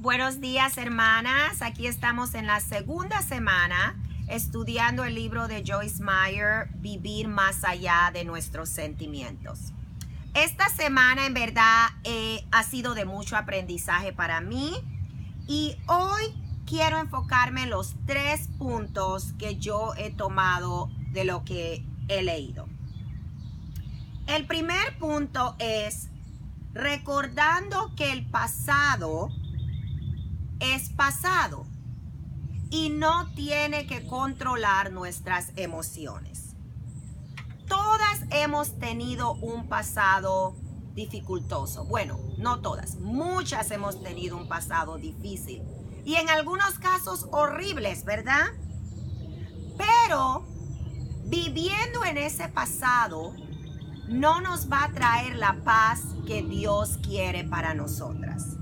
Buenos días, hermanas. Aquí estamos en la segunda semana estudiando el libro de Joyce Meyer, Vivir más allá de nuestros sentimientos. Esta semana en verdad ha sido de mucho aprendizaje para mí y hoy quiero enfocarme en los 3 puntos que yo he tomado de lo que he leído. El primer punto es recordando que el pasado es pasado y no tiene que controlar nuestras emociones. Todas hemos tenido un pasado dificultoso. Bueno, no todas, muchas hemos tenido un pasado difícil y en algunos casos horribles, ¿verdad? Pero viviendo en ese pasado no nos va a traer la paz que Dios quiere para nosotras.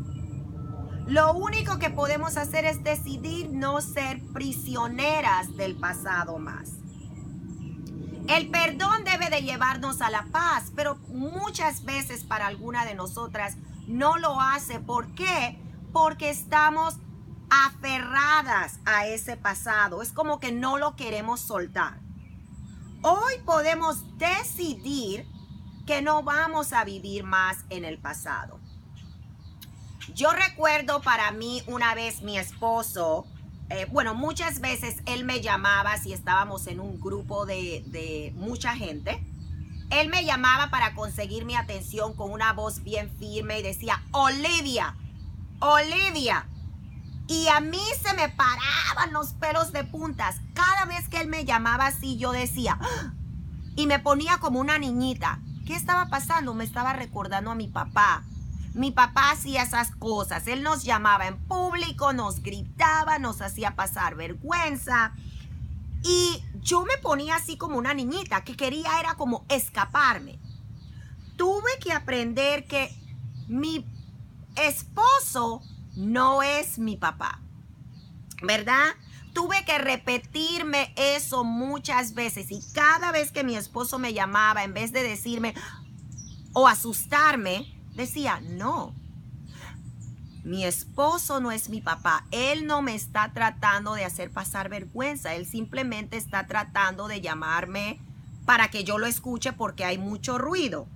Lo único que podemos hacer es decidir no ser prisioneras del pasado más. El perdón debe de llevarnos a la paz, pero muchas veces para alguna de nosotras no lo hace. ¿Por qué? Porque estamos aferradas a ese pasado. Es como que no lo queremos soltar. Hoy podemos decidir que no vamos a vivir más en el pasado. Yo recuerdo para mí una vez mi esposo, muchas veces él me llamaba si estábamos en un grupo de mucha gente. Él me llamaba para conseguir mi atención con una voz bien firme y decía, Olivia, Olivia. Y a mí se me paraban los pelos de puntas. Cada vez que él me llamaba así yo decía, ¡ah! Y me ponía como una niñita. ¿Qué estaba pasando? Me estaba recordando a mi papá. Mi papá hacía esas cosas. Él nos llamaba en público, nos gritaba, nos hacía pasar vergüenza. Y yo me ponía así como una niñita que quería era como escaparme. Tuve que aprender que mi esposo no es mi papá, ¿verdad? Tuve que repetirme eso muchas veces y cada vez que mi esposo me llamaba, en vez de decirme o asustarme, decía, no, mi esposo no es mi papá. Él no me está tratando de hacer pasar vergüenza. Él simplemente está tratando de llamarme para que yo lo escuche porque hay mucho ruido.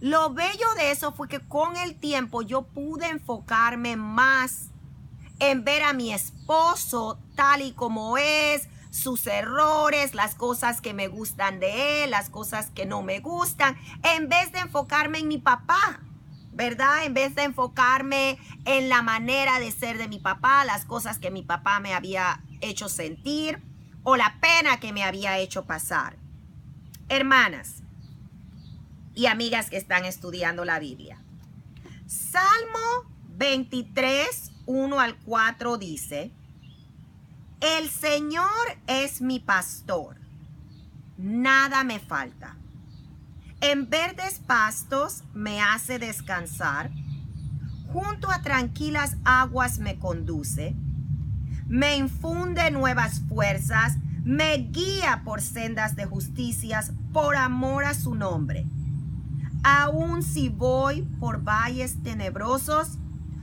Lo bello de eso fue que con el tiempo yo pude enfocarme más en ver a mi esposo tal y como es, sus errores, las cosas que me gustan de él, las cosas que no me gustan, en vez de enfocarme en mi papá, ¿verdad? En vez de enfocarme en la manera de ser de mi papá, las cosas que mi papá me había hecho sentir o la pena que me había hecho pasar. Hermanas y amigas que están estudiando la Biblia, Salmo 23, 1 al 4 dice, el Señor es mi pastor, nada me falta. En verdes pastos me hace descansar, junto a tranquilas aguas me conduce, me infunde nuevas fuerzas, me guía por sendas de justicias por amor a su nombre. Aun si voy por valles tenebrosos,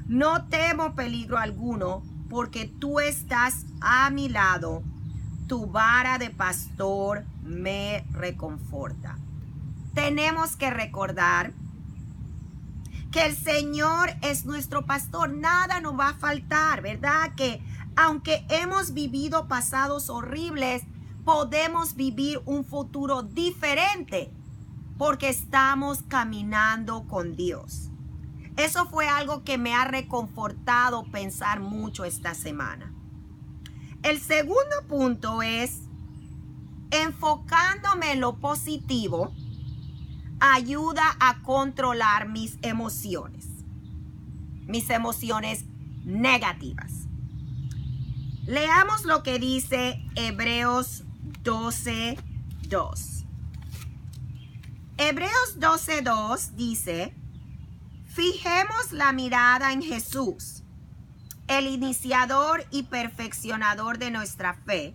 no temo peligro alguno, porque tú estás a mi lado. Tu vara de pastor me reconforta. Tenemos que recordar que el Señor es nuestro pastor. Nada nos va a faltar, ¿verdad? Que aunque hemos vivido pasados horribles, podemos vivir un futuro diferente porque estamos caminando con Dios. Eso fue algo que me ha reconfortado pensar mucho esta semana. El segundo punto es, enfocándome en lo positivo, ayuda a controlar mis emociones negativas. Leamos lo que dice Hebreos 12:2. Hebreos 12:2 dice, fijemos la mirada en Jesús, el iniciador y perfeccionador de nuestra fe,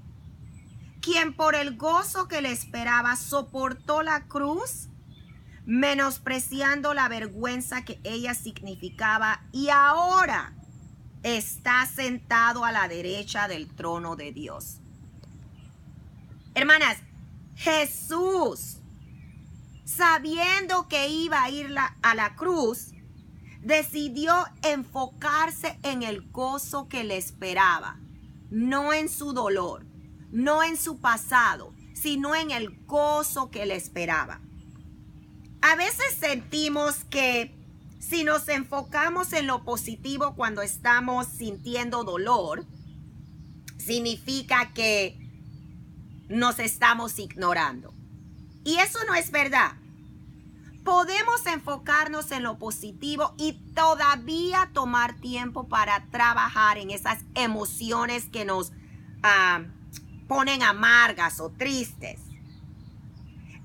quien por el gozo que le esperaba soportó la cruz, menospreciando la vergüenza que ella significaba, y ahora está sentado a la derecha del trono de Dios. Hermanas, Jesús, sabiendo que iba a ir a la cruz, decidió enfocarse en el gozo que le esperaba, no en su dolor, no en su pasado, sino en el gozo que le esperaba. A veces sentimos que si nos enfocamos en lo positivo cuando estamos sintiendo dolor, significa que nos estamos ignorando. Y eso no es verdad. Podemos enfocarnos en lo positivo y todavía tomar tiempo para trabajar en esas emociones que nos ponen amargas o tristes.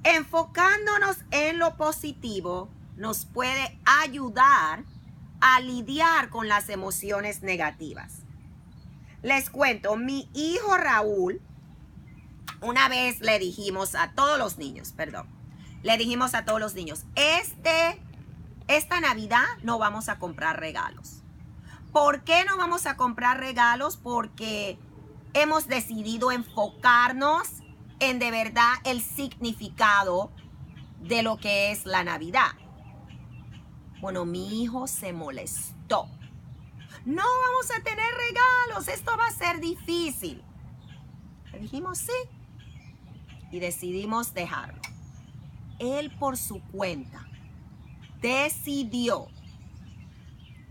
Enfocándonos en lo positivo nos puede ayudar a lidiar con las emociones negativas. Les cuento, mi hijo Raúl, una vez le dijimos a todos los niños, esta Navidad no vamos a comprar regalos. ¿Por qué no vamos a comprar regalos? Porque hemos decidido enfocarnos en de verdad el significado de lo que es la Navidad. Bueno, mi hijo se molestó. No vamos a tener regalos, esto va a ser difícil. Le dijimos sí y decidimos dejarlo. Él por su cuenta decidió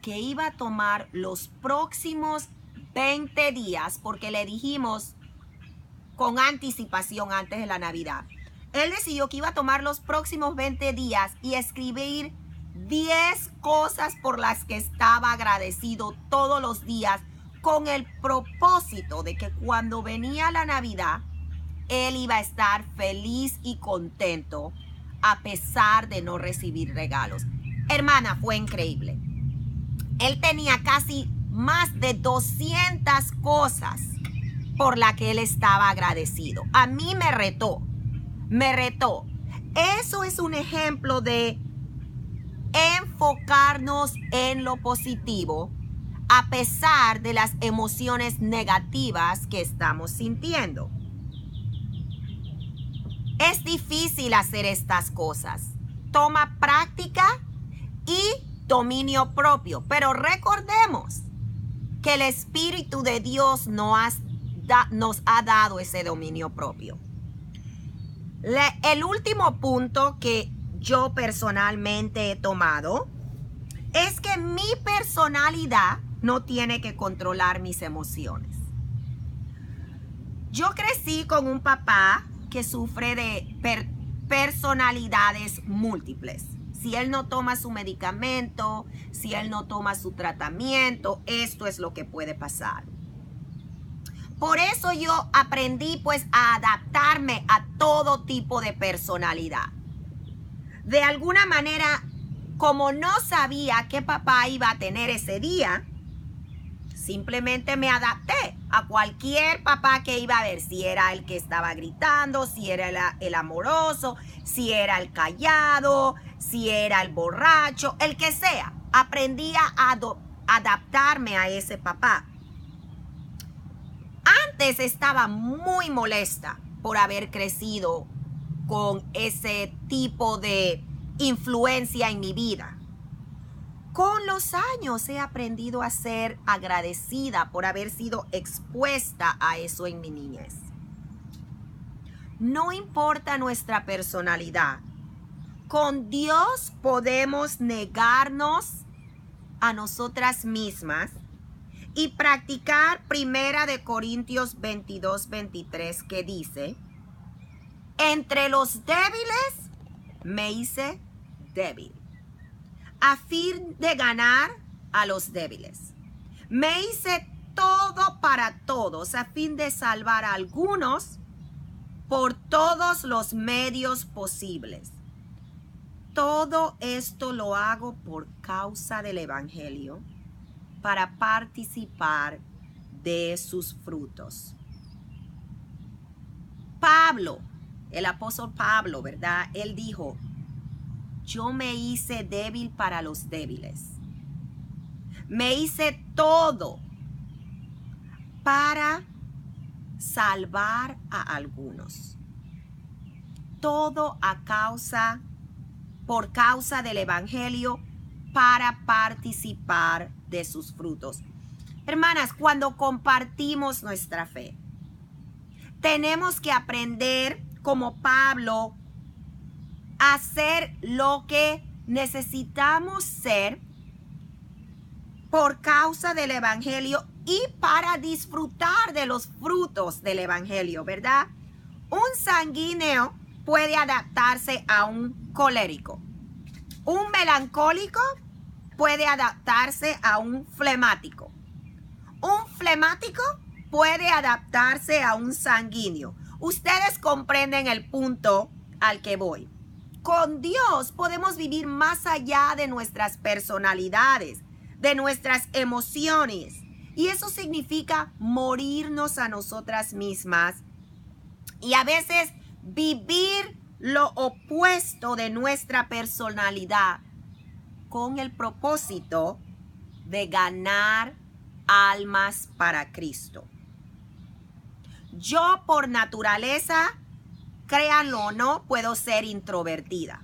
que iba a tomar los próximos 20 días, porque le dijimos con anticipación antes de la Navidad. Él decidió que iba a tomar los próximos 20 días y escribir 10 cosas por las que estaba agradecido todos los días, con el propósito de que cuando venía la Navidad, él iba a estar feliz y contento a pesar de no recibir regalos. Hermana, fue increíble. Él tenía casi más de 200 cosas por las que él estaba agradecido. A mí me retó. Eso es un ejemplo de enfocarnos en lo positivo a pesar de las emociones negativas que estamos sintiendo. Es difícil hacer estas cosas. Toma práctica y dominio propio. Pero recordemos que el Espíritu de Dios nos ha dado ese dominio propio. El último punto que yo personalmente he tomado es que mi personalidad no tiene que controlar mis emociones. Yo crecí con un papá que sufre de personalidades múltiples. Si él no toma su medicamento, si él no toma su tratamiento, esto es lo que puede pasar. Por eso yo aprendí pues a adaptarme a todo tipo de personalidad. De alguna manera, como no sabía qué papá iba a tener ese día, simplemente me adapté a cualquier papá que iba a ver, si era el que estaba gritando, si era el amoroso, si era el callado, si era el borracho, el que sea. Aprendí a adaptarme a ese papá. Antes estaba muy molesta por haber crecido con ese tipo de influencia en mi vida. Con los años he aprendido a ser agradecida por haber sido expuesta a eso en mi niñez. No importa nuestra personalidad, con Dios podemos negarnos a nosotras mismas y practicar 1 Corintios 22:23, que dice: entre los débiles me hice débil, a fin de ganar a los débiles. Me hice todo para todos, a fin de salvar a algunos por todos los medios posibles. Todo esto lo hago por causa del Evangelio, para participar de sus frutos. Pablo, el apóstol Pablo, ¿verdad? Él dijo: yo me hice débil para los débiles. Me hice todo para salvar a algunos. Todo por causa del Evangelio, para participar de sus frutos. Hermanas, cuando compartimos nuestra fe, tenemos que aprender, como Pablo, a ser lo que necesitamos ser por causa del Evangelio y para disfrutar de los frutos del Evangelio, ¿verdad? Un sanguíneo puede adaptarse a un colérico. Un melancólico puede adaptarse a un flemático. Un flemático puede adaptarse a un sanguíneo. Ustedes comprenden el punto al que voy. Con Dios podemos vivir más allá de nuestras personalidades, de nuestras emociones. Y eso significa morirnos a nosotras mismas y a veces vivir lo opuesto de nuestra personalidad con el propósito de ganar almas para Cristo. Yo por naturaleza, créanlo o no, puedo ser introvertida.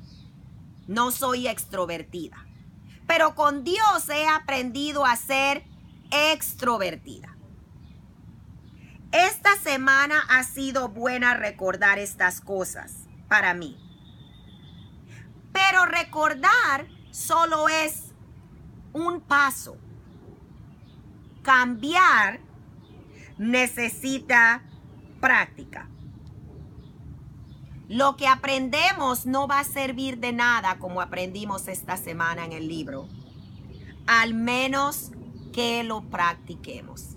No soy extrovertida. Pero con Dios he aprendido a ser extrovertida. Esta semana ha sido buena recordar estas cosas para mí. Pero recordar solo es un paso. Cambiar necesita práctica. Lo que aprendemos no va a servir de nada como aprendimos esta semana en el libro, al menos que lo practiquemos.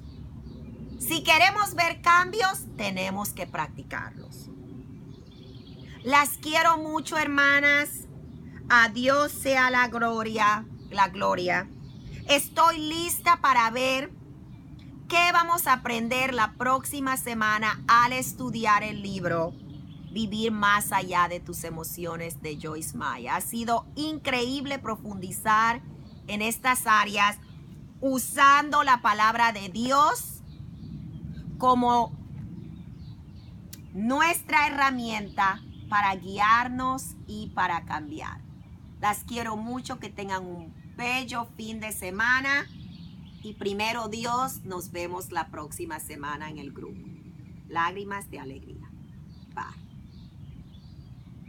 Si queremos ver cambios, tenemos que practicarlos. Las quiero mucho, hermanas. A Dios sea la gloria. Estoy lista para ver qué vamos a aprender la próxima semana al estudiar el libro Vivir más allá de tus emociones de Joyce Meyer. Ha sido increíble profundizar en estas áreas usando la palabra de Dios como nuestra herramienta para guiarnos y para cambiar. Las quiero mucho, que tengan un bello fin de semana y primero Dios, nos vemos la próxima semana en el grupo. Lágrimas de alegría.